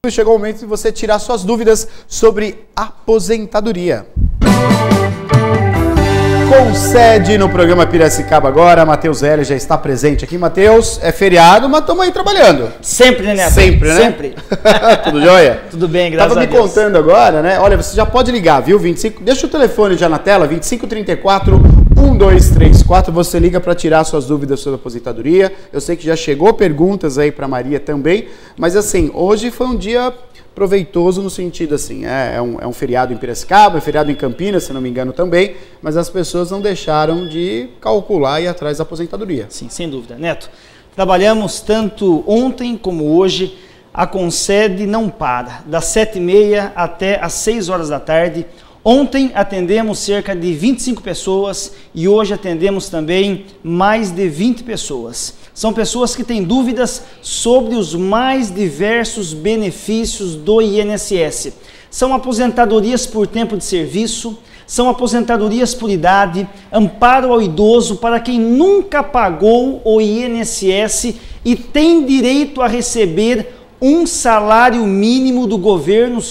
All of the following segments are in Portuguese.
Chegou o momento de você tirar suas dúvidas sobre aposentadoria. Com sede no programa Piracicaba agora, Matheus L. já está presente aqui. Matheus, é feriado, mas estamos aí trabalhando. Sempre, né, Neto? Sempre, né? Sempre. Tudo jóia? Tudo bem, graças a Deus. Tava me contando agora, né? Olha, você já pode ligar, viu? 25, deixa o telefone já na tela, 2534 1234, você liga para tirar suas dúvidas sobre aposentadoria. Eu sei que já chegou perguntas aí para Maria também, mas assim, hoje foi um dia proveitoso no sentido assim, é um feriado em Piracicaba, é feriado em Campinas, se não me engano também, mas as pessoas não deixaram de calcular e ir atrás da aposentadoria. Sim, sem dúvida. Neto, trabalhamos tanto ontem como hoje, a Concede não para, das 7h30 até às 6 horas da tarde. Ontem atendemos cerca de 25 pessoas e hoje atendemos também mais de 20 pessoas. São pessoas que têm dúvidas sobre os mais diversos benefícios do INSS. São aposentadorias por tempo de serviço, são aposentadorias por idade, amparo ao idoso para quem nunca pagou o INSS e tem direito a receber um salário mínimo do governo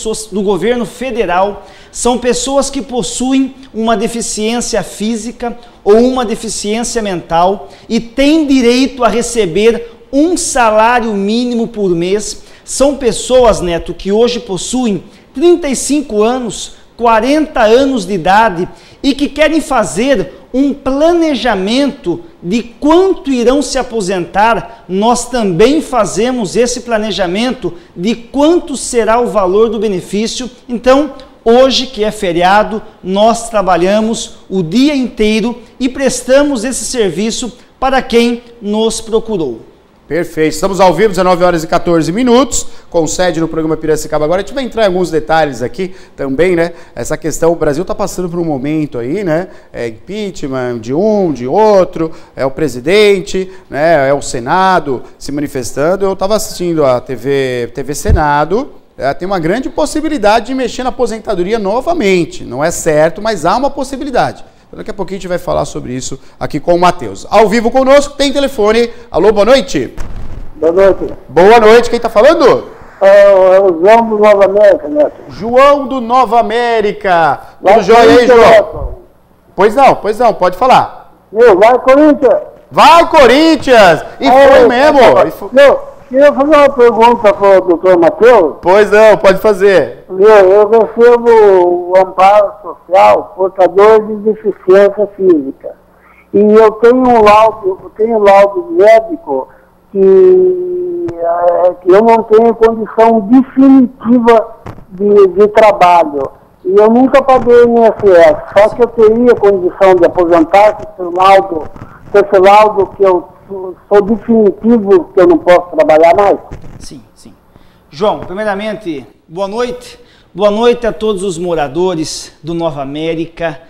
federal. São pessoas que possuem uma deficiência física ou uma deficiência mental e têm direito a receber um salário mínimo por mês. São pessoas, Neto, que hoje possuem 35 anos, 40 anos de idade e que querem fazer um planejamento de quanto irão se aposentar. Nós também fazemos esse planejamento de quanto será o valor do benefício. Então, hoje, que é feriado, nós trabalhamos o dia inteiro e prestamos esse serviço para quem nos procurou. Perfeito. Estamos ao vivo, 19h14, com sede no programa Piracicaba. Agora a gente vai entrar em alguns detalhes aqui também, né? Essa questão, o Brasil está passando por um momento aí, né? É impeachment de um, de outro, é o presidente, né? É o Senado se manifestando. Eu estava assistindo a TV Senado. Tem uma grande possibilidade de mexer na aposentadoria novamente. Não é certo, mas há uma possibilidade. Daqui a pouquinho a gente vai falar sobre isso aqui com o Matheus. Ao vivo conosco, tem telefone. Alô, boa noite. Boa noite. Boa noite, quem está falando? É o João do Nova América, Neto. João do Nova América. Tudo jóia aí, João? Pois não, pode falar. Vai Corinthians. Vai Corinthians! E foi mesmo. Queria fazer uma pergunta para o doutor Matheus. Pois não, pode fazer. Eu recebo o amparo social portador de deficiência física. E eu tenho laudo médico que eu não tenho condição definitiva de trabalho. E eu nunca paguei INSS, só que eu teria condição de aposentar com esse laudo que eu sou definitivo, que eu não posso trabalhar mais? Sim. João, primeiramente, boa noite. Boa noite a todos os moradores do Nova América.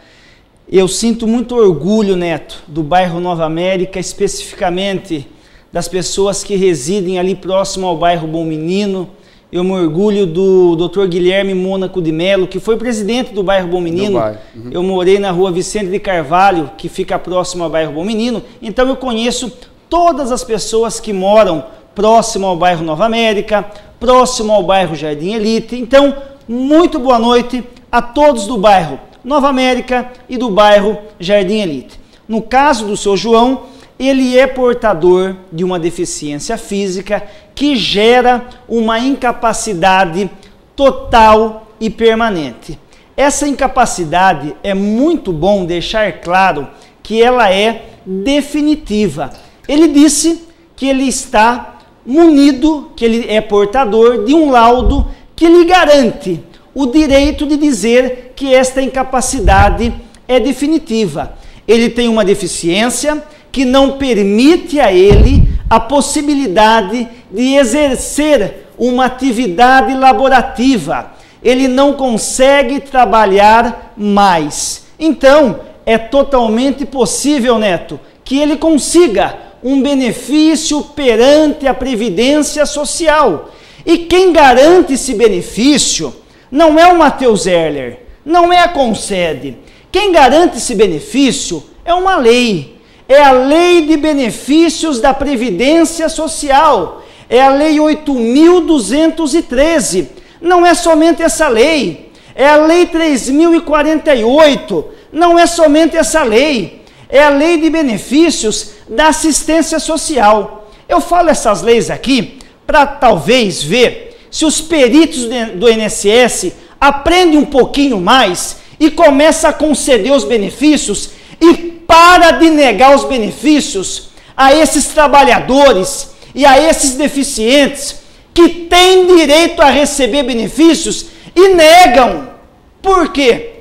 Eu sinto muito orgulho, Neto, do bairro Nova América, especificamente das pessoas que residem ali próximo ao bairro Bom Menino. Eu me orgulho do Dr. Guilherme Mônaco de Melo, que foi presidente do bairro Bom Menino. Uhum. Eu morei na rua Vicente de Carvalho, que fica próximo ao bairro Bom Menino. Então eu conheço todas as pessoas que moram próximo ao bairro Nova América, próximo ao bairro Jardim Elite. Então, muito boa noite a todos do bairro Nova América e do bairro Jardim Elite. No caso do seu João, ele é portador de uma deficiência física que gera uma incapacidade total e permanente. Essa incapacidade, é muito bom deixar claro que ela é definitiva. Ele disse que ele está munido, que ele é portador de um laudo que lhe garante o direito de dizer que esta incapacidade é definitiva. Ele tem uma deficiência que não permite a ele a possibilidade de exercer uma atividade laborativa. Ele não consegue trabalhar mais. Então, é totalmente possível, Neto, que ele consiga um benefício perante a Previdência Social. E quem garante esse benefício não é o Matheus Erler, não é a Concede. Quem garante esse benefício é uma lei. É a Lei de Benefícios da Previdência Social. É a Lei 8.213. Não é somente essa lei. É a Lei 3.048. Não é somente essa lei. É a Lei de Benefícios da Assistência Social. Eu falo essas leis aqui para talvez ver se os peritos do INSS aprendem um pouquinho mais e começam a conceder os benefícios e para de negar os benefícios a esses trabalhadores e a esses deficientes que têm direito a receber benefícios e negam. Por quê?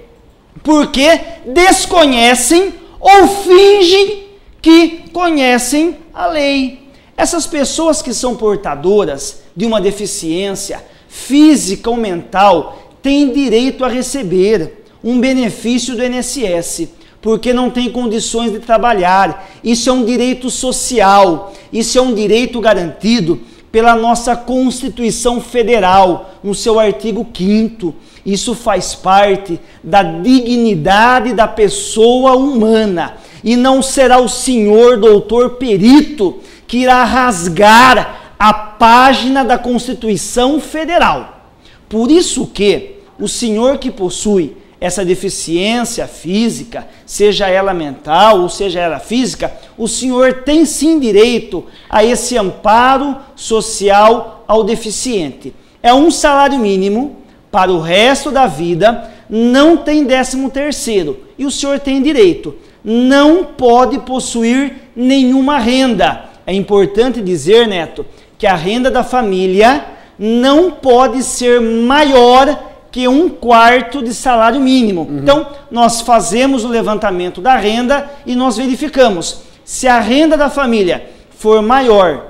Porque desconhecem ou fingem que conhecem a lei. Essas pessoas que são portadoras de uma deficiência física ou mental têm direito a receber um benefício do INSS, porque não têm condições de trabalhar. Isso é um direito social, isso é um direito garantido pela nossa Constituição Federal, no seu artigo 5º. Isso faz parte da dignidade da pessoa humana. E não será o senhor doutor perito que irá rasgar a página da Constituição Federal. Por isso que o senhor que possui essa deficiência física, seja ela mental ou seja ela física, o senhor tem sim direito a esse amparo social ao deficiente. É um salário mínimo para o resto da vida, não tem 13º e o senhor tem direito. Não pode possuir nenhuma renda. É importante dizer, Neto, que a renda da família não pode ser maior que 1/4 de salário mínimo. Então, nós fazemos o levantamento da renda e nós verificamos. Se a renda da família for maior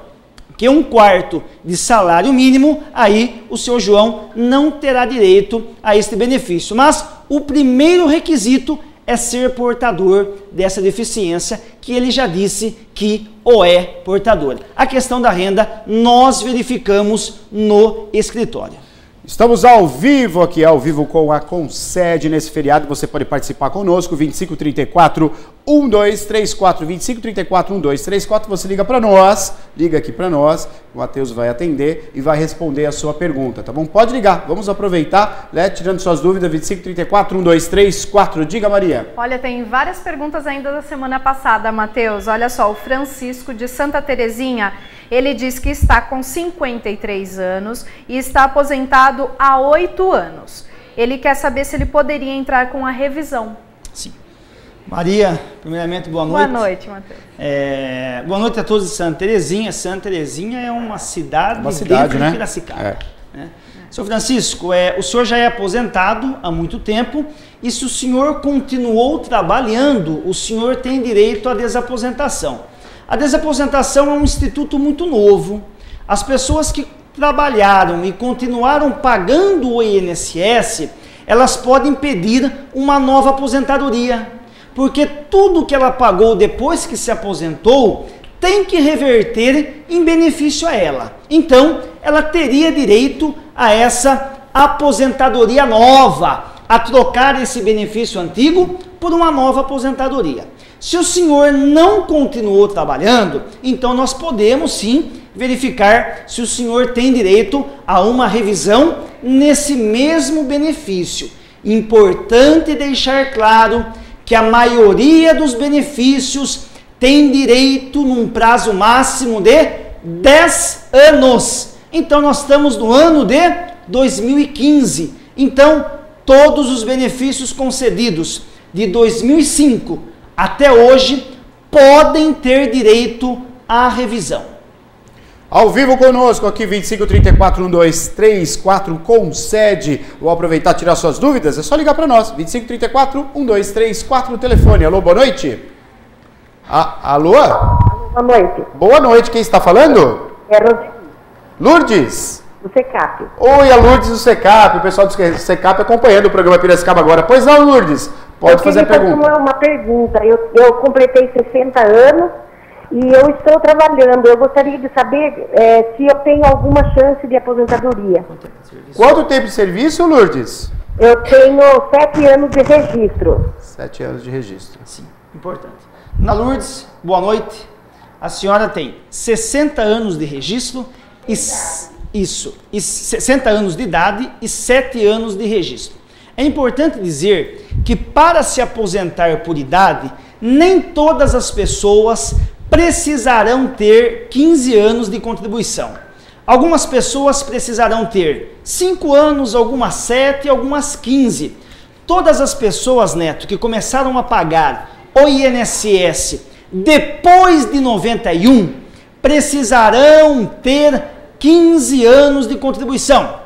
que 1/4 de salário mínimo, aí o seu João não terá direito a este benefício. Mas o primeiro requisito é ser portador dessa deficiência, que ele já disse que o é portador. A questão da renda nós verificamos no escritório. Estamos ao vivo aqui, ao vivo com a Concede nesse feriado. Você pode participar conosco, 2534-1234, 2534-1234. Você liga para nós, liga aqui para nós, o Matheus vai atender e vai responder a sua pergunta, tá bom? Pode ligar, vamos aproveitar, né, tirando suas dúvidas, 2534-1234. Diga, Maria. Olha, tem várias perguntas ainda da semana passada, Matheus. Olha só, o Francisco de Santa Terezinha, ele diz que está com 53 anos e está aposentado há 8 anos. Ele quer saber se ele poderia entrar com a revisão. Sim. Maria, primeiramente, boa noite. Boa noite, Matheus. Boa noite a todos de Santa Terezinha. Santa Terezinha é uma cidade dentro de Piracicaba. Né? Senhor Francisco, o senhor já é aposentado há muito tempo e se o senhor continuou trabalhando, o senhor tem direito à desaposentação. A desaposentação é um instituto muito novo. As pessoas que trabalharam e continuaram pagando o INSS, elas podem pedir uma nova aposentadoria, porque tudo que ela pagou depois que se aposentou tem que reverter em benefício a ela. Então, ela teria direito a essa aposentadoria nova, a trocar esse benefício antigo por uma nova aposentadoria. Se o senhor não continuou trabalhando, então nós podemos sim verificar se o senhor tem direito a uma revisão nesse mesmo benefício. Importante deixar claro que a maioria dos benefícios tem direito num prazo máximo de 10 anos. Então nós estamos no ano de 2015. Então todos os benefícios concedidos de 2005 até hoje podem ter direito à revisão. Ao vivo conosco aqui, 2534-1234, Concede. Vou aproveitar e tirar suas dúvidas, é só ligar para nós, 2534-1234, no telefone. Alô, boa noite. Alô? Boa noite. Boa noite, quem está falando? É Rodrigo. Lourdes? Do SECAP. Oi, a Lourdes do SECAP, o pessoal do SECAP acompanhando o programa Piracicaba agora. Pois não, Lourdes, pode fazer a pergunta. Uma pergunta. Eu completei 60 anos e eu estou trabalhando. Eu gostaria de saber se eu tenho alguma chance de aposentadoria. Quanto tempo de serviço, Lourdes? Eu tenho 7 anos de registro. 7 anos de registro. Sim, importante. Dona Lourdes, boa noite. A senhora tem 60 anos de registro Isso, 60 anos de idade e 7 anos de registro. É importante dizer que para se aposentar por idade, nem todas as pessoas precisarão ter 15 anos de contribuição. Algumas pessoas precisarão ter 5 anos, algumas 7, algumas 15. Todas as pessoas, Neto, que começaram a pagar o INSS depois de 91, precisarão ter 15 anos de contribuição.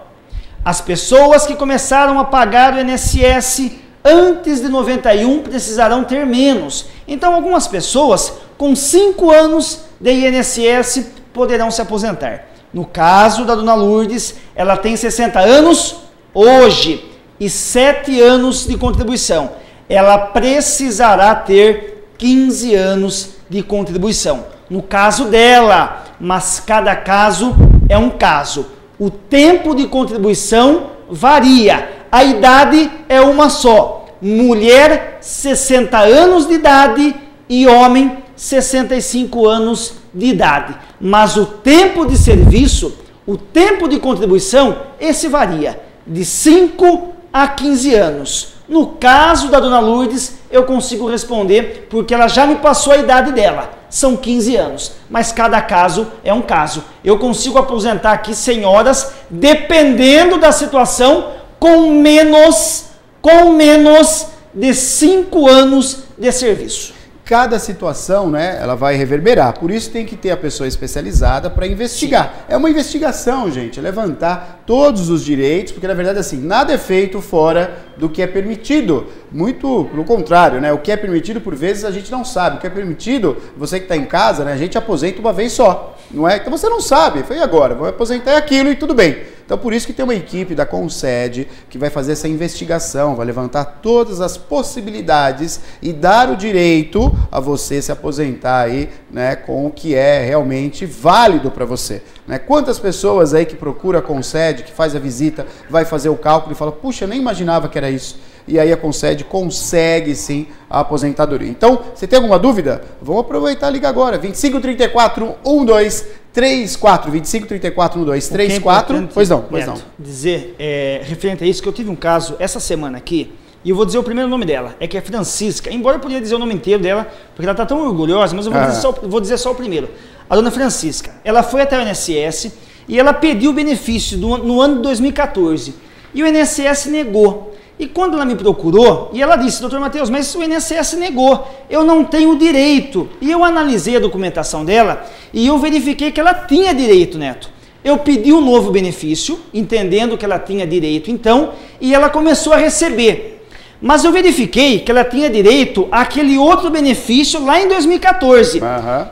As pessoas que começaram a pagar o INSS antes de 91 precisarão ter menos. Então, algumas pessoas com 5 anos de INSS poderão se aposentar. No caso da dona Lourdes, ela tem 60 anos hoje e 7 anos de contribuição. Ela precisará ter 15 anos de contribuição. No caso dela, mas cada caso é um caso. O tempo de contribuição varia. A idade é uma só. Mulher, 60 anos de idade e homem, 65 anos de idade. Mas o tempo de serviço, o tempo de contribuição, esse varia de 5 a 15 anos. No caso da dona Lourdes, eu consigo responder porque ela já me passou a idade dela. São 15 anos, mas cada caso é um caso. Eu consigo aposentar aqui senhoras, dependendo da situação, com menos de 5 anos de serviço. Cada situação, né, ela vai reverberar. Por isso tem que ter a pessoa especializada para investigar. Sim. É uma investigação, gente, é levantar todos os direitos, porque na verdade assim, nada é feito fora do que é permitido. Muito pelo contrário, né? O que é permitido por vezes a gente não sabe. O que é permitido, você que está em casa, né, a gente aposenta uma vez só, não é? Então você não sabe. Foi agora, vou aposentar aquilo e tudo bem. Então por isso que tem uma equipe da Concede que vai fazer essa investigação, vai levantar todas as possibilidades e dar o direito a você se aposentar aí, né, com o que é realmente válido para você. Né? Quantas pessoas aí que procura a Concede, que faz a visita, vai fazer o cálculo e fala, puxa, eu nem imaginava que era isso. E aí a Concede consegue sim a aposentadoria. Então, você tem alguma dúvida? Vamos aproveitar e ligar agora. 2534-1234. 2534-1234. Pois não. Dizer, referente a isso, que eu tive um caso essa semana aqui, e eu vou dizer o primeiro nome dela, é que é Francisca, embora eu podia dizer o nome inteiro dela, porque ela está tão orgulhosa, mas eu vou dizer só o primeiro. A dona Francisca, ela foi até o INSS e ela pediu o benefício no ano de 2014, e o INSS negou. E quando ela me procurou, e ela disse, doutor Matheus, mas o INSS negou, eu não tenho direito. E eu analisei a documentação dela e eu verifiquei que ela tinha direito, Neto. Eu pedi um novo benefício, entendendo que ela tinha direito então, e ela começou a receber. Mas eu verifiquei que ela tinha direito àquele outro benefício lá em 2014.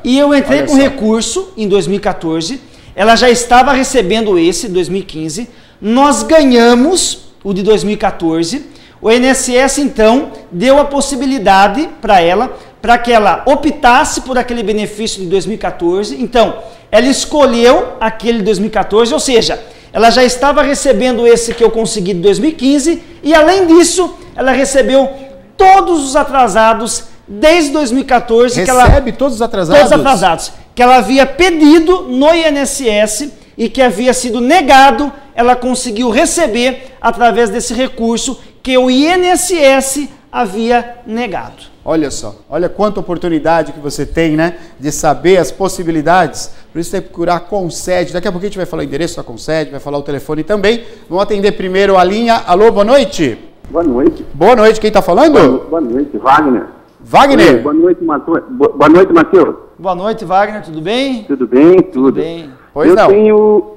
E eu entrei com recurso em 2014, ela já estava recebendo esse, 2015, nós ganhamos o de 2014, o INSS então deu a possibilidade para ela, para que ela optasse por aquele benefício de 2014, então ela escolheu aquele de 2014, ou seja, ela já estava recebendo esse que eu consegui de 2015 e além disso, ela recebeu todos os atrasados desde 2014. Recebe todos os atrasados? Todos os atrasados, que ela havia pedido no INSS e que havia sido negado, ela conseguiu receber através desse recurso que o INSS havia negado. Olha só, olha quanta oportunidade que você tem, né, de saber as possibilidades. Por isso tem que procurar a Concede. Daqui a pouco a gente vai falar o endereço da Concede, vai falar o telefone também. Vamos atender primeiro a linha. Alô, boa noite. Boa noite. Boa noite, quem está falando? Boa noite, Wagner. Wagner? Boa noite, Matheus. Boa noite, Matheus. Boa noite, Wagner, tudo bem? Tudo bem, tudo bem. Pois não.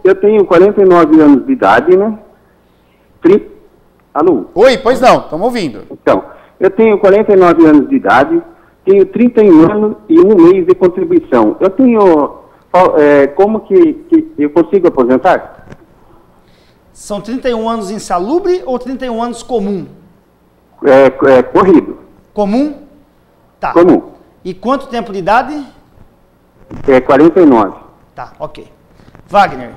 Eu tenho 49 anos de idade, né? Alô? Oi, pois não, estamos ouvindo. Então, eu tenho 49 anos de idade, tenho 31 anos e 1 mês de contribuição. Eu tenho... como que eu consigo aposentar? São 31 anos insalubre ou 31 anos comum? Corrido. Comum? Tá. Comum. E quanto tempo de idade? 49. Tá, ok. Wagner,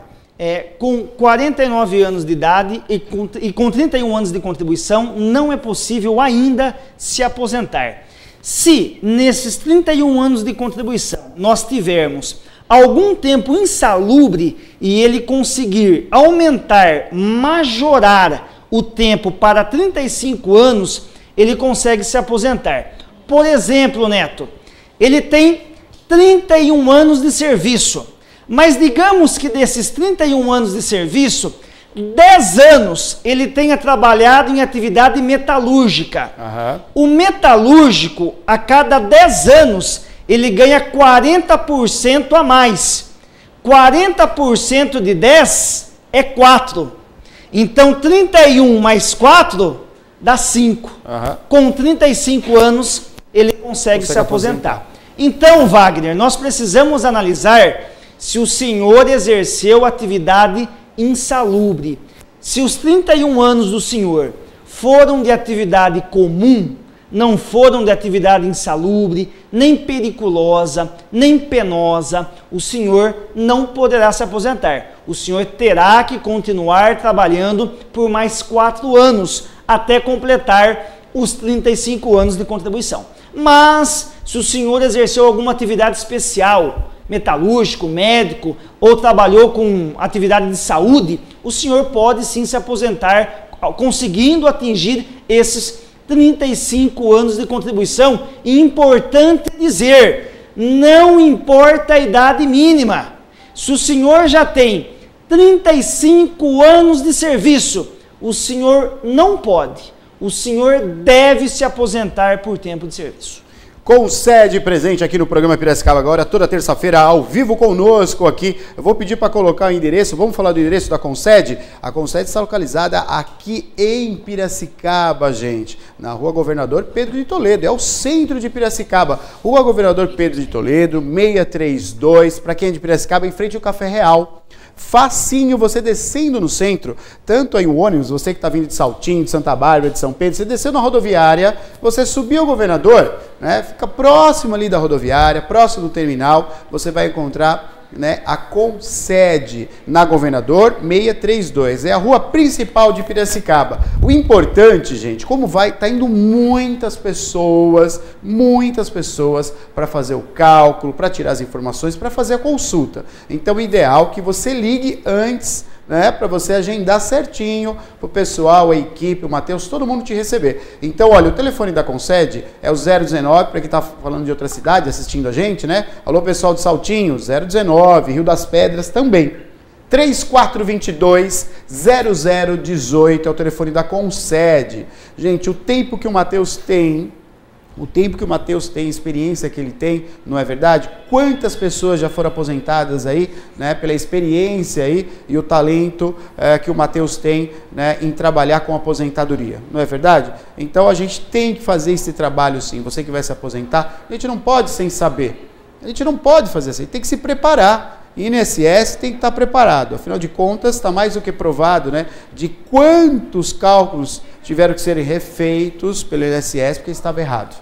com 49 anos de idade e com 31 anos de contribuição, não é possível ainda se aposentar. Se nesses 31 anos de contribuição nós tivermos algum tempo insalubre e ele conseguir aumentar, majorar o tempo para 35 anos, ele consegue se aposentar. Por exemplo, Neto, ele tem 31 anos de serviço, mas digamos que desses 31 anos de serviço, 10 anos ele tenha trabalhado em atividade metalúrgica. O metalúrgico, a cada 10 anos, ele ganha 40% a mais. 40% de 10 é 4. Então, 31 mais 4 dá 5. Com 35 anos, ele consegue se aposentar. Então, Wagner, nós precisamos analisar se o senhor exerceu atividade insalubre. Se os 31 anos do senhor foram de atividade comum, não foram de atividade insalubre, nem periculosa, nem penosa, o senhor não poderá se aposentar. O senhor terá que continuar trabalhando por mais 4 anos, até completar os 35 anos de contribuição. Mas, se o senhor exerceu alguma atividade especial, metalúrgico, médico, ou trabalhou com atividade de saúde, o senhor pode sim se aposentar, conseguindo atingir esses 35 anos de contribuição. E importante dizer, não importa a idade mínima. Se o senhor já tem 35 anos de serviço, o senhor não pode, o senhor deve se aposentar por tempo de serviço. Concede presente aqui no programa Piracicaba Agora, toda terça-feira, ao vivo conosco aqui. Eu vou pedir para colocar o endereço, vamos falar do endereço da Concede? A Concede está localizada aqui em Piracicaba, gente, na Rua Governador Pedro de Toledo, é o centro de Piracicaba. Rua Governador Pedro de Toledo, 632, para quem é de Piracicaba, em frente ao Café Real. Facinho, você descendo no centro, tanto aí o ônibus, você que está vindo de Saltinho, de Santa Bárbara, de São Pedro, você desceu na rodoviária, você subiu o Governador, né, fica próximo ali da rodoviária, próximo do terminal, você vai encontrar, né, a Concede, na Governador 632, é a rua principal de Piracicaba. O importante, gente, como tá indo muitas pessoas para fazer o cálculo, para tirar as informações, para fazer a consulta. Então, o ideal é que você ligue antes, né, para você agendar certinho, para o pessoal, a equipe, o Matheus, todo mundo te receber. Então, olha, o telefone da Concede é o 019, para quem está falando de outra cidade, assistindo a gente, né? Alô, pessoal de Saltinho, 019, Rio das Pedras também. 3422-0018 é o telefone da Concede. Gente, o tempo que o Matheus tem, experiência que ele tem, não é verdade? Quantas pessoas já foram aposentadas aí, né, pela experiência aí e o talento que o Matheus tem, né, em trabalhar com aposentadoria, não é verdade? Então a gente tem que fazer esse trabalho sim. Você que vai se aposentar, a gente não pode sem saber, a gente não pode fazer assim, tem que se preparar. INSS tem que estar preparado, afinal de contas está mais do que provado, né, de quantos cálculos tiveram que ser refeitos pelo INSS porque estava errado.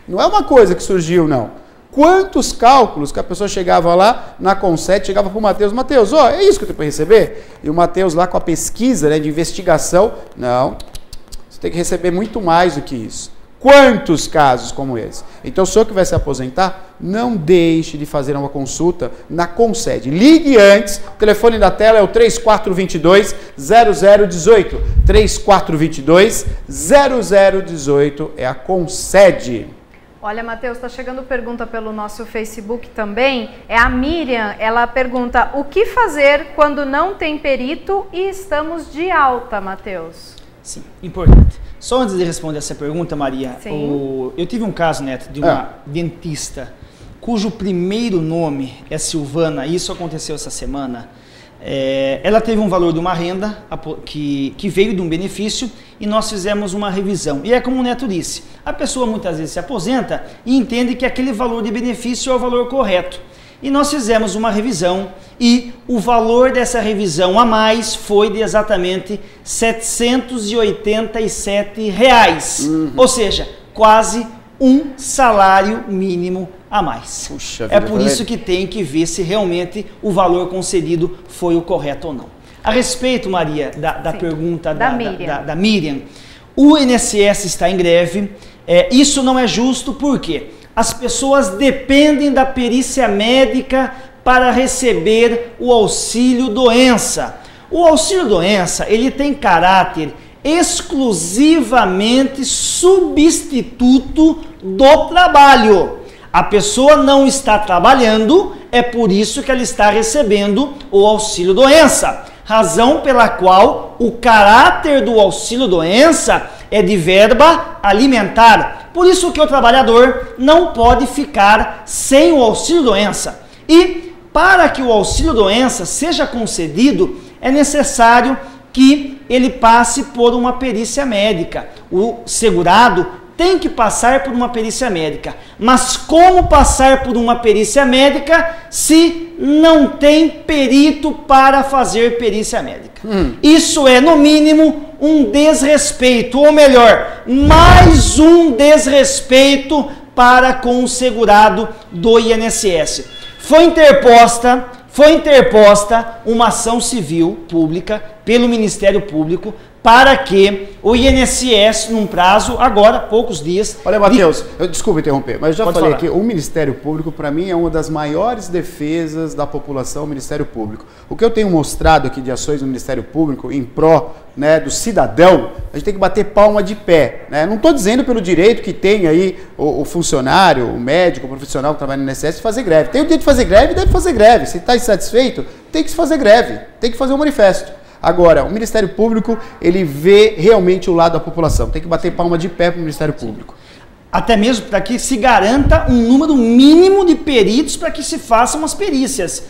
Não é uma coisa que surgiu, não. Quantos cálculos que a pessoa chegava lá na Concede, chegava para o Matheus, ó, é isso que eu tenho para receber? E o Matheus lá com a pesquisa, né, de investigação, não, você tem que receber muito mais do que isso. Quantos casos como esse? Então, o senhor que vai se aposentar, não deixe de fazer uma consulta na Concede. Ligue antes, o telefone da tela é o 3422-0018. 3422-0018 é a Concede. Olha, Matheus, está chegando pergunta pelo nosso Facebook também. É a Miriam, ela pergunta, o que fazer quando não tem perito e estamos de alta, Matheus? Sim, importante. Só antes de responder essa pergunta, Maria, eu tive um caso, Neto, de uma dentista cujo primeiro nome é Silvana, isso aconteceu essa semana. Ela teve um valor de uma renda que veio de um benefício e nós fizemos uma revisão. E é como o Neto disse, a pessoa muitas vezes se aposenta e entende que aquele valor de benefício é o valor correto. E nós fizemos uma revisão e o valor dessa revisão a mais foi de exatamente R$ 787. Ou seja, quase um salário mínimo a mais. Puxa vida, é por isso que tem que ver se realmente o valor concedido foi o correto ou não. A respeito, Maria, da pergunta da Miriam, o INSS está em greve. Isso não é justo porque as pessoas dependem da perícia médica para receber o auxílio-doença. O auxílio-doença, ele tem caráter exclusivamente substituto do trabalho. A pessoa não está trabalhando, é por isso que ela está recebendo o auxílio-doença. Razão pela qual o caráter do auxílio-doença é de verba alimentar. Por isso que o trabalhador não pode ficar sem o auxílio-doença. E para que o auxílio-doença seja concedido, é necessário que ele passe por uma perícia médica. O segurado tem que passar por uma perícia médica. Mas como passar por uma perícia médica se não tem perito para fazer perícia médica? Isso é, no mínimo, um desrespeito, ou melhor, mais um desrespeito para com o segurado do INSS. Foi interposta uma ação civil pública pelo Ministério Público para que o INSS, num prazo, agora, poucos dias... Olha, Matheus, desculpa interromper, mas eu já falei falar. que o Ministério Público, para mim, é uma das maiores defesas da população, o Ministério Público. O que eu tenho mostrado aqui de ações do Ministério Público em pró, né, do cidadão, a gente tem que bater palma de pé. Né? Não estou dizendo pelo direito que tem aí o funcionário, o médico, o profissional que trabalha no INSS de fazer greve. Tem o direito de fazer greve, deve fazer greve. Se está insatisfeito, tem que se fazer greve, tem que fazer um manifesto. Agora, o Ministério Público, ele vê realmente o lado da população. Tem que bater palma de pé para o Ministério Público. Até mesmo para que se garanta um número mínimo de peritos para que se façam as perícias.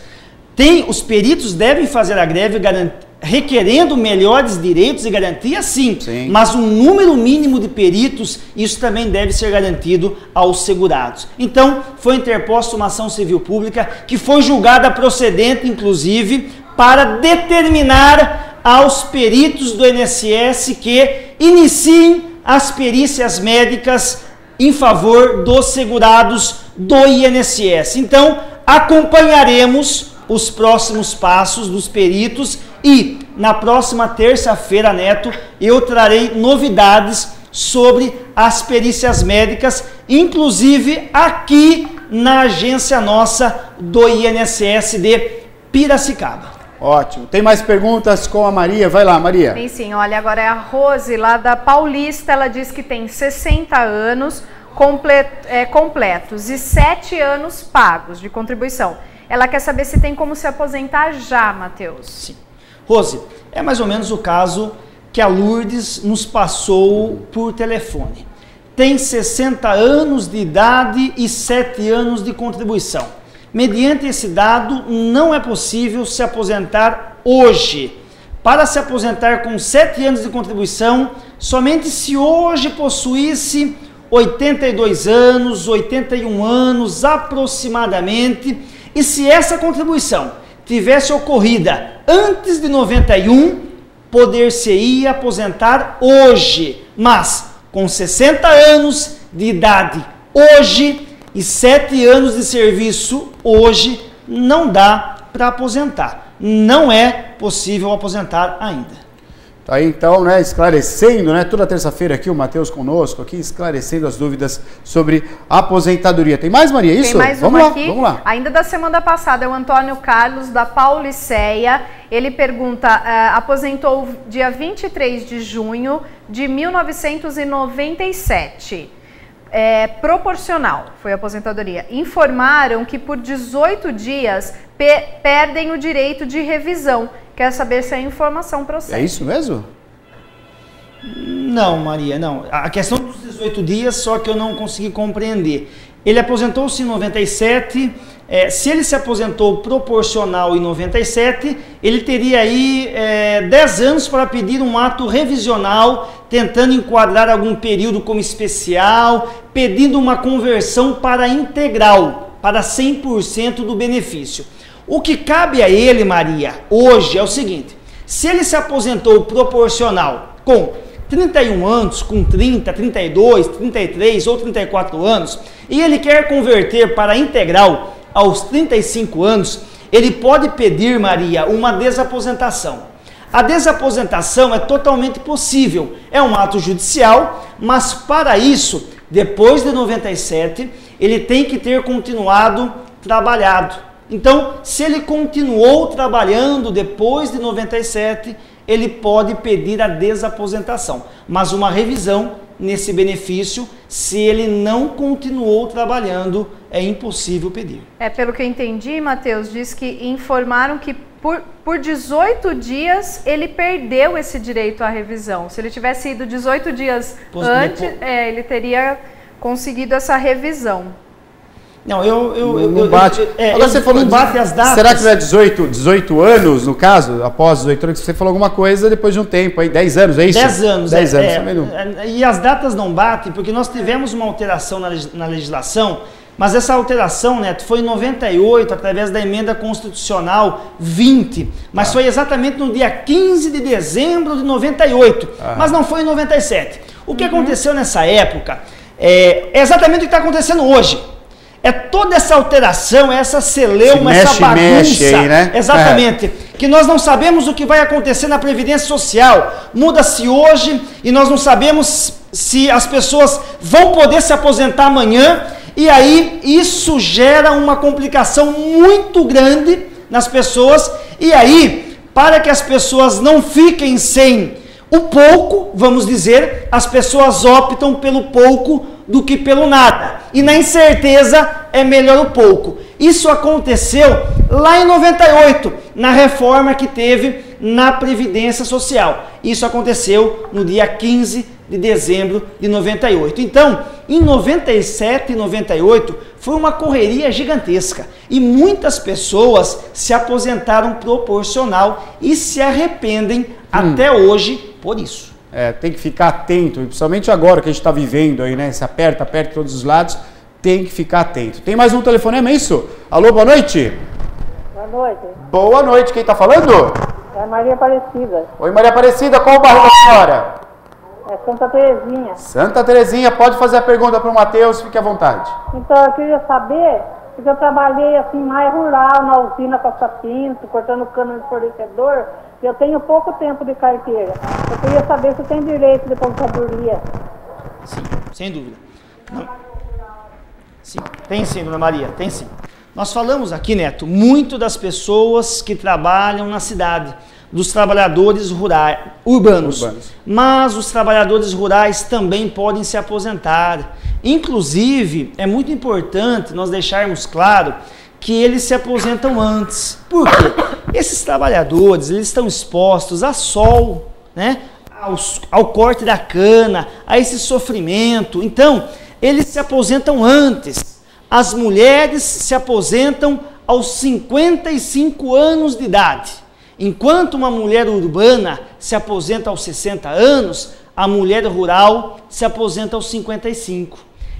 Os peritos devem fazer a greve requerendo melhores direitos e garantias, sim. Mas um número mínimo de peritos, isso também deve ser garantido aos segurados. Então, foi interposta uma ação civil pública que foi julgada procedente, inclusive, para determinar aos peritos do INSS que iniciem as perícias médicas em favor dos segurados do INSS. Então, acompanharemos os próximos passos dos peritos e na próxima terça-feira, Neto, eu trarei novidades sobre as perícias médicas, inclusive aqui na agência nossa do INSS de Piracicaba. Ótimo. Tem mais perguntas com a Maria? Vai lá, Maria. Tem sim. Olha, agora é a Rose, lá da Paulista. Ela diz que tem 60 anos completos e 7 anos pagos de contribuição. Ela quer saber se tem como se aposentar já, Matheus. Sim. Rose, é mais ou menos o caso que a Lourdes nos passou por telefone. Tem 60 anos de idade e 7 anos de contribuição. Mediante esse dado, não é possível se aposentar hoje. Para se aposentar com 7 anos de contribuição, somente se hoje possuísse 82 anos, 81 anos aproximadamente, e se essa contribuição tivesse ocorrida antes de 91, poder-se-ia aposentar hoje. Mas, com 60 anos de idade hoje, e 7 anos de serviço hoje, não dá para aposentar. Não é possível aposentar ainda. Tá aí então, né, esclarecendo, né, toda terça-feira aqui o Matheus conosco, aqui esclarecendo as dúvidas sobre a aposentadoria. Tem mais, Maria, isso? Tem mais vamos uma lá, aqui. vamos lá. Ainda da semana passada, é o Antônio Carlos, da Pauliceia. Ele pergunta, aposentou dia 23 de junho de 1997. Proporcional, foi a aposentadoria. Informaram que por 18 dias perdem o direito de revisão. Quer saber se a informação procede. É isso mesmo? Não, Maria, não. A questão dos 18 dias, só que eu não consegui compreender. Ele aposentou-se em 97, se ele se aposentou proporcional em 97, ele teria aí 10 anos para pedir um ato revisional, tentando enquadrar algum período como especial, pedindo uma conversão para integral, para 100% do benefício. O que cabe a ele, Maria, hoje é o seguinte: se ele se aposentou proporcional com 31 anos, com 30, 32, 33 ou 34 anos, e ele quer converter para integral aos 35 anos, ele pode pedir, Maria, uma desaposentação. A desaposentação é totalmente possível, é um ato judicial, mas para isso, depois de 97, ele tem que ter continuado trabalhado. Então, se ele continuou trabalhando depois de 97, ele pode pedir a desaposentação, mas uma revisão nesse benefício, se ele não continuou trabalhando, é impossível pedir. Pelo que eu entendi, Matheus, diz que informaram que por 18 dias ele perdeu esse direito à revisão. Se ele tivesse ido 18 dias antes, ele teria conseguido essa revisão. Não, não bate. Agora você falou, não bate as datas. Será que não é 18 anos, no caso? Após 18 anos, você falou alguma coisa depois de um tempo, aí 10 anos, é isso? 10 anos. 10 anos, também não. E as datas não batem, porque nós tivemos uma alteração na legislação, mas essa alteração, Neto, foi em 98, através da emenda constitucional 20, mas foi exatamente no dia 15 de dezembro de 98, mas não foi em 97. O que aconteceu nessa época é exatamente o que está acontecendo hoje. É toda essa alteração, essa celeuma, essa bagunça, aí, né? Exatamente, que nós não sabemos o que vai acontecer na Previdência Social. Muda-se hoje e nós não sabemos se as pessoas vão poder se aposentar amanhã, e aí isso gera uma complicação muito grande nas pessoas, e aí, para que as pessoas não fiquem sem o pouco, vamos dizer, as pessoas optam pelo pouco do que pelo nada. E na incerteza é melhor o pouco. Isso aconteceu lá em 98, na reforma que teve na Previdência Social. Isso aconteceu no dia 15 de dezembro de 98. Então, em 97 e 98, foi uma correria gigantesca. E muitas pessoas se aposentaram proporcional e se arrependem até hoje por isso. Tem que ficar atento, principalmente agora que a gente está vivendo aí, né? Se aperta de todos os lados, tem que ficar atento. Tem mais um telefonema, é isso? Alô, boa noite? Boa noite. Boa noite, quem está falando? É Maria Aparecida. Oi, Maria Aparecida, qual o bairro da senhora? É Santa Terezinha. Santa Terezinha, pode fazer a pergunta para o Matheus, fique à vontade. Então, eu queria saber, porque eu trabalhei assim mais rural, na usina Costa Pinto, cortando cana de fornecedor. Eu tenho pouco tempo de carteira. Eu queria saber se tem direito de aposentadoria. Sim, sem dúvida. Não. Sim, tem sim, dona Maria, tem sim. Nós falamos aqui, Neto, muito das pessoas que trabalham na cidade, dos trabalhadores urbanos. Mas os trabalhadores rurais também podem se aposentar. Inclusive, é muito importante nós deixarmos claro que eles se aposentam antes. Por quê? Esses trabalhadores, eles estão expostos a sol, né? Ao corte da cana, a esse sofrimento. Então, eles se aposentam antes. As mulheres se aposentam aos 55 anos de idade. Enquanto uma mulher urbana se aposenta aos 60 anos, a mulher rural se aposenta aos 55.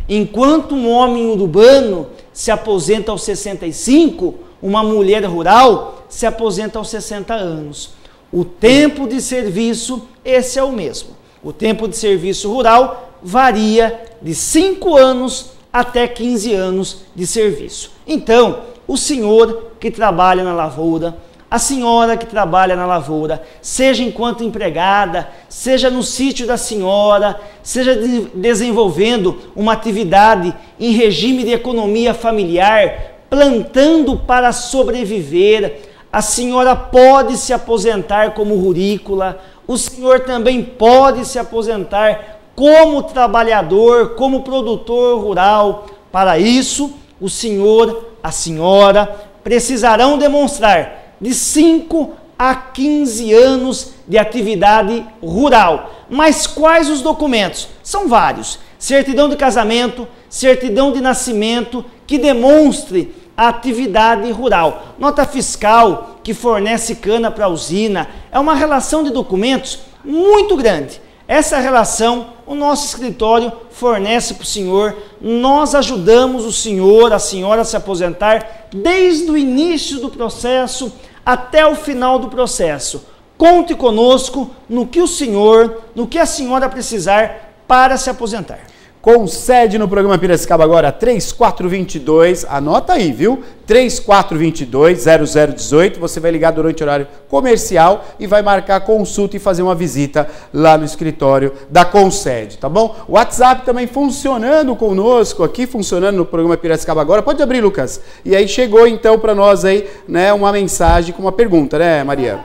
Enquanto um homem urbano se aposenta aos 65, uma mulher rural se aposenta aos 60 anos. O tempo de serviço, esse é o mesmo. O tempo de serviço rural varia de 5 anos até 15 anos de serviço. Então, o senhor que trabalha na lavoura, a senhora que trabalha na lavoura, seja enquanto empregada, seja no sítio da senhora, seja desenvolvendo uma atividade em regime de economia familiar, plantando para sobreviver, a senhora pode se aposentar como rurícola, o senhor também pode se aposentar como trabalhador, como produtor rural. Para isso, o senhor, a senhora precisarão demonstrar de 5 a 15 anos de atividade rural. Mas quais os documentos? São vários. Certidão de casamento, certidão de nascimento, que demonstre a atividade rural. Nota fiscal que fornece cana para a usina. É uma relação de documentos muito grande. Essa relação o nosso escritório fornece para o senhor. Nós ajudamos o senhor, a senhora a se aposentar desde o início do processo até o final do processo. Conte conosco no que o senhor, no que a senhora precisar para se aposentar. com sede no programa Piracicaba agora, 3422, anota aí, viu? 3422-0018, você vai ligar durante o horário comercial e vai marcar consulta e fazer uma visita lá no escritório da Concede, tá bom? O WhatsApp também funcionando conosco aqui, funcionando no programa Piracicaba agora. Pode abrir, Lucas. E aí chegou então para nós aí, né, uma mensagem com uma pergunta, né, Maria?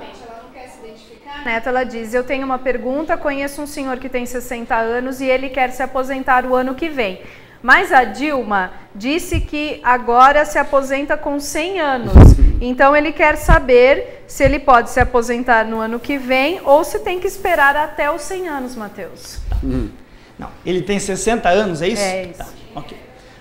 Neto, ela diz, eu tenho uma pergunta, conheço um senhor que tem 60 anos e ele quer se aposentar o ano que vem. Mas a Dilma disse que agora se aposenta com 100 anos. Então ele quer saber se ele pode se aposentar no ano que vem ou se tem que esperar até os 100 anos, Matheus. Não, ele tem 60 anos, é isso? É isso. Tá, ok.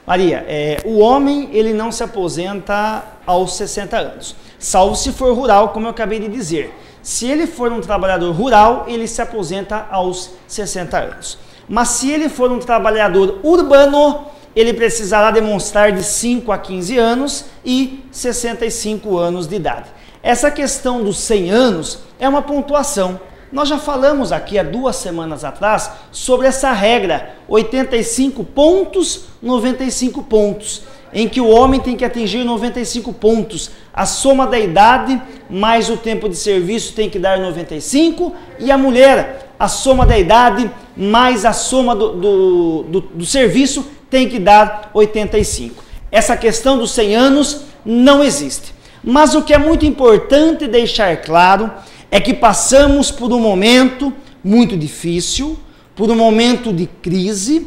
Maria, o homem ele não se aposenta aos 60 anos, salvo se for rural, como eu acabei de dizer. Se ele for um trabalhador rural, ele se aposenta aos 60 anos. Mas se ele for um trabalhador urbano, ele precisará demonstrar de 5 a 15 anos e 65 anos de idade. Essa questão dos 100 anos é uma pontuação. Nós já falamos aqui há 2 semanas atrás sobre essa regra, 85 pontos, 95 pontos, em que o homem tem que atingir 95 pontos. A soma da idade mais o tempo de serviço tem que dar 95 e a mulher, a soma da idade mais a soma do serviço tem que dar 85. Essa questão dos 100 anos não existe. Mas o que é muito importante deixar claro é que passamos por um momento muito difícil, por um momento de crise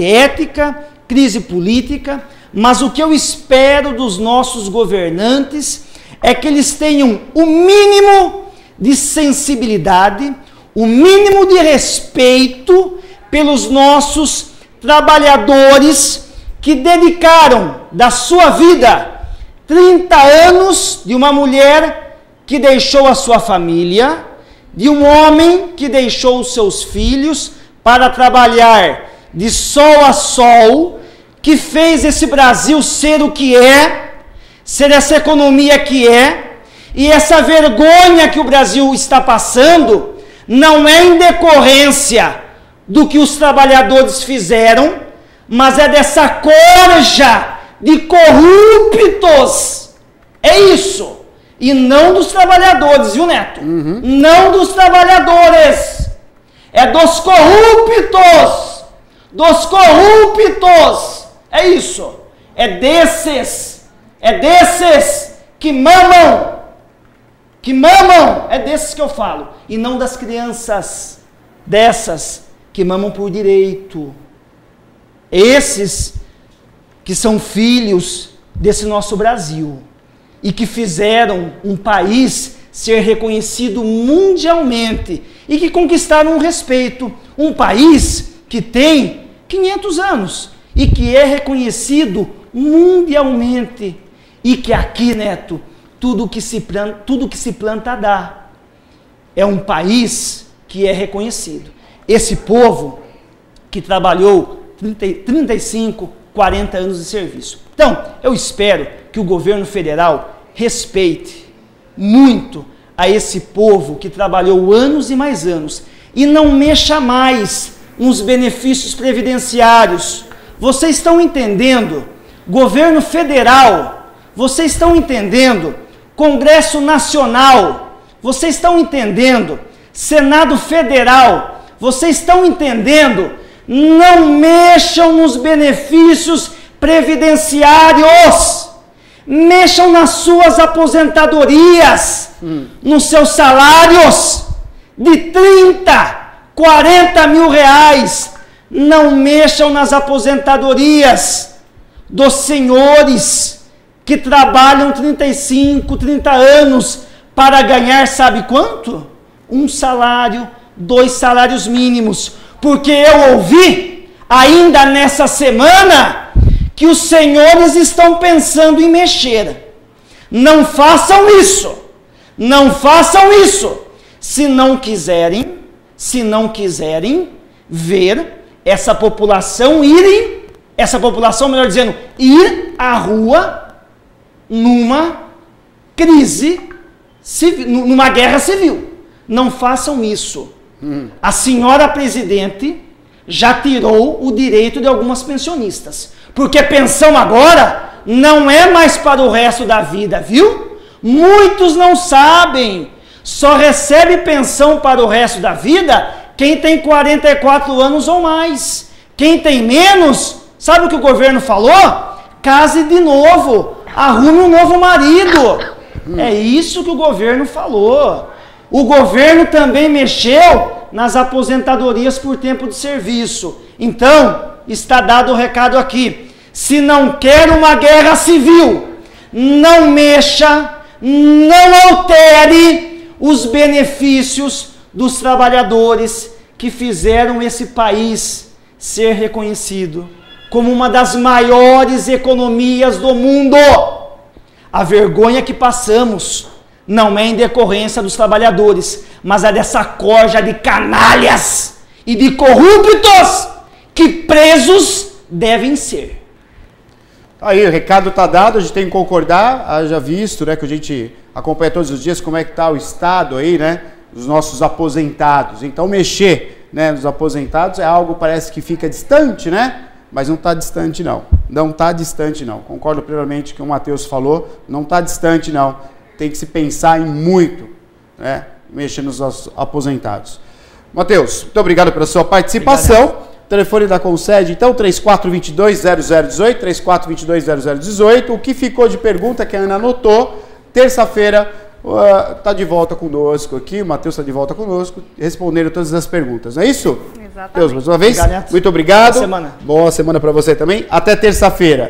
ética, crise política, mas o que eu espero dos nossos governantes é que eles tenham o mínimo de sensibilidade, o mínimo de respeito pelos nossos trabalhadores que dedicaram da sua vida 30 anos de uma mulher que deixou a sua família, de um homem que deixou os seus filhos para trabalhar de sol a sol, que fez esse Brasil ser o que é, ser essa economia que é, e essa vergonha que o Brasil está passando não é em decorrência do que os trabalhadores fizeram, mas é dessa corja de corruptos. É isso. E não dos trabalhadores, viu, Neto? Não dos trabalhadores. É dos corruptos. Dos corruptos. É isso. É desses que mamam. Que mamam. É desses que eu falo. E não das crianças. Dessas que mamam por direito. Esses que são filhos desse nosso Brasil. E que fizeram um país ser reconhecido mundialmente. E que conquistaram um respeito. Um país que tem 500 anos. E que é reconhecido mundialmente. E que aqui, Neto, tudo que se planta dá. É um país que é reconhecido. Esse povo que trabalhou 35, 40 anos de serviço. Então, eu espero que o governo federal respeite muito a esse povo que trabalhou anos e mais anos e não mexa mais nos benefícios previdenciários. Vocês estão entendendo? Governo federal, vocês estão entendendo? Congresso Nacional, vocês estão entendendo? Senado Federal, vocês estão entendendo? Não mexam nos benefícios previdenciários. Mexam nas suas aposentadorias, nos seus salários de 30, 40 mil reais. Não mexam nas aposentadorias dos senhores que trabalham 35, 30 anos para ganhar sabe quanto? 1 salário, 2 salários mínimos. Porque eu ouvi ainda nessa semana que os senhores estão pensando em mexer. Não façam isso. Não façam isso. Se não quiserem ver essa população ir à rua numa crise, numa guerra civil. Não façam isso. A senhora presidente já tirou o direito de algumas pensionistas. Porque pensão agora não é mais para o resto da vida, viu? Muitos não sabem. Só recebe pensão para o resto da vida quem tem 44 anos ou mais. Quem tem menos, sabe o que o governo falou? Case de novo, arrume um novo marido. É isso que o governo falou. O governo também mexeu nas aposentadorias por tempo de serviço. Então, está dado o recado aqui. Se não quer uma guerra civil, não mexa, não altere os benefícios dos trabalhadores que fizeram esse país ser reconhecido como uma das maiores economias do mundo. A vergonha que passamos não é em decorrência dos trabalhadores, mas é dessa corja de canalhas e de corruptos que presos devem ser. Aí, o recado está dado, a gente tem que concordar, haja visto, né, que a gente acompanha todos os dias como é que está o estado aí, né, dos nossos aposentados. Então, mexer, né, nos aposentados é algo que parece que fica distante, né, mas não está distante não. Não está distante não. Concordo plenamente com o que o Matheus falou, não está distante não. Tem que se pensar em muito, né, mexer nos aposentados. Matheus, muito obrigado pela sua participação. Obrigado. Telefone da Concede, então, 3422-0018, 3422-0018. O que ficou de pergunta que a Ana anotou, terça-feira está de volta conosco aqui, o Matheus está de volta conosco, respondendo todas as perguntas, não é isso? Exatamente. Matheus, mais uma vez, obrigado, muito obrigado. Boa semana. Boa semana para você também. Até terça-feira.